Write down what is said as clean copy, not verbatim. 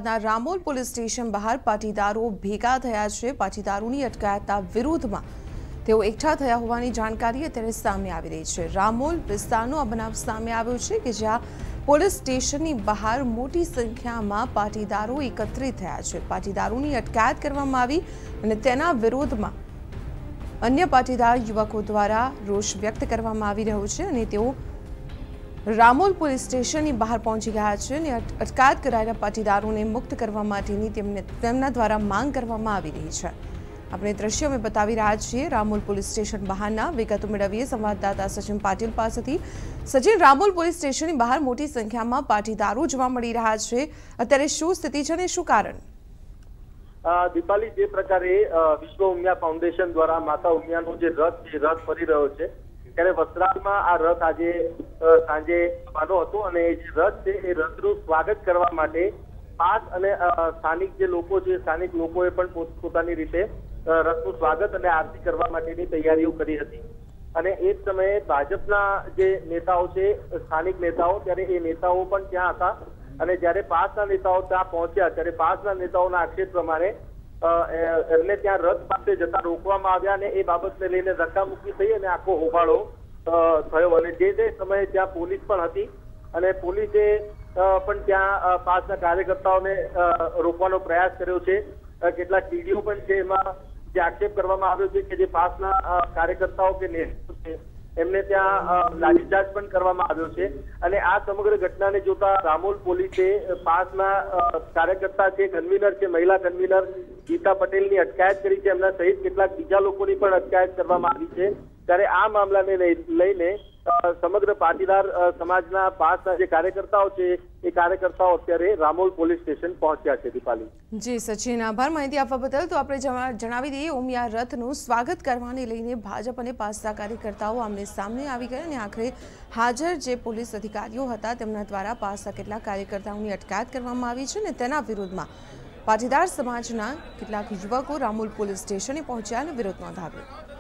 Ramol police station બહાર પાટીદારો ભેગા થયા છે। પાટીદારોની અટકાયતના વિરોધમાં તેઓ એકઠા થયા હોવાની જાણકારી અત્યારે સામે આવી રહી છે। રામોલ વિસ્તારનો આ બનાવ સામે આવ્યો છે કે જ્યાં પોલીસ સ્ટેશનની બહાર મોટી સંખ્યામાં પાટીદારો એકત્રિત થયા છે। પાટીદારોની અટકાયત કરવામાં આવી અને તેના વિરોધમાં અન્ય પાટીદાર યુવકો દ્વારા રોષ વ્યક્ત કરવામાં આવી રહ્યો છે અને તેઓ રામોલ પોલીસ સ્ટેશનની બહાર પહોંચી ગયા છે અને અટકાયત કરાયેલા પાટીદારોને મુક્ત કરવા માટેની તેમના દ્વારા માંગ કરવામાં આવી રહી છે। આપણે દ્રશ્યો અમે બતાવી રહ્યા છીએ રામોલ પોલીસ સ્ટેશન બહારના વિગતો મેળવીએ સંવાદદાતા સચિન પાટીલ પાસેથી। સચિન, રામોલ પોલીસ સ્ટેશનની બહાર મોટી સંખ્યામાં પાટીદારો જોવા મળી રહ્યા છે, અત્યારે શું સ્થિતિ છે અને શું કારણ? દીપાલી, જે પ્રકારે વિશ્વ ઉમિયા ફાઉન્ડેશન દ્વારા માતા ઉમિયાનો જે રથ ફરી રહ્યો છે, ત્યારે વસ્ત્રાલમાં આ રથ આજે સાંજે આવવાનો હતો અને જે રથ છે એ રથનું સ્વાગત કરવા માટે પાસ અને સ્થાનિક જે લોકો છે, સ્થાનિક લોકોએ પણ પોતાની રીતે રથનું સ્વાગત અને આરતી કરવા માટેની તૈયારીઓ કરી હતી। અને એ જ સમયે ભાજપના જે નેતાઓ છે, સ્થાનિક નેતાઓ, ત્યારે એ નેતાઓ પણ ત્યાં હતા અને જ્યારે પાસના નેતાઓ ત્યાં પહોંચ્યા ત્યારે પાસના નેતાઓના આક્ષેપ પ્રમાણે એમને ત્યાં રથ પાસે જતા રોકવામાં આવ્યા અને એ બાબતને લઈને ધક્કામુક્કી થઈ અને આખો હોબાળો થયો અને જે સમયે ત્યાં પોલીસ પણ હતી અને પોલીસે પણ ત્યાં પાસના કાર્યકર્તાઓને રોકવાનો પ્રયાસ કર્યો છે। કેટલાક વિડીયો પણ છે, એમાં જે આક્ષેપ કરવામાં આવ્યો છે કે જે પાસના કાર્યકર્તાઓ કે નેતાઓ છે એમને ત્યાં લાઠીચાર્જ પણ કરવામાં આવ્યો છે અને આ સમગ્ર ઘટનાને જોતા રામોલ પોલીસે પાસના કાર્યકર્તા છે, કન્વીનર છે, મહિલા કન્વીનર ગીતા પટેલની અટકાયત કરી છે। એમના સહિત કેટલાક બીજા લોકોની પણ અટકાયત કરવામાં આવી છે। ત્યારે આ મામલાને લઈને સમગ્ર પાટીદાર સમાજના પાસના જે કાર્યકર્તાઓ છે એ કાર્યકર્તાઓ અત્યારે રામોલ પોલીસ સ્ટેશન પહોંચ્યા છે। દીપાલી જી સચિન, આભાર માહિતી આપવા બદલ। તો આપણે જણાવી દઈએ, ઉમિયા રથનું સ્વાગત કરવાને લઈને ભાજપ અને પાસના કાર્યકર્તાઓ આમને સામને આવી ગયા અને આખરે હાજર જે પોલીસ અધિકારીઓ હતા તેમના દ્વારા પાસના કેટલાક કાર્યકર્તાઓની અટકાયત કરવામાં આવી છે અને તેના વિરોધમાં પાટીદાર સમાજના કેટલાક યુવકો રામોલ પોલીસ સ્ટેશને પહોંચ્યા અને વિરોધ નોંધાવ્યો।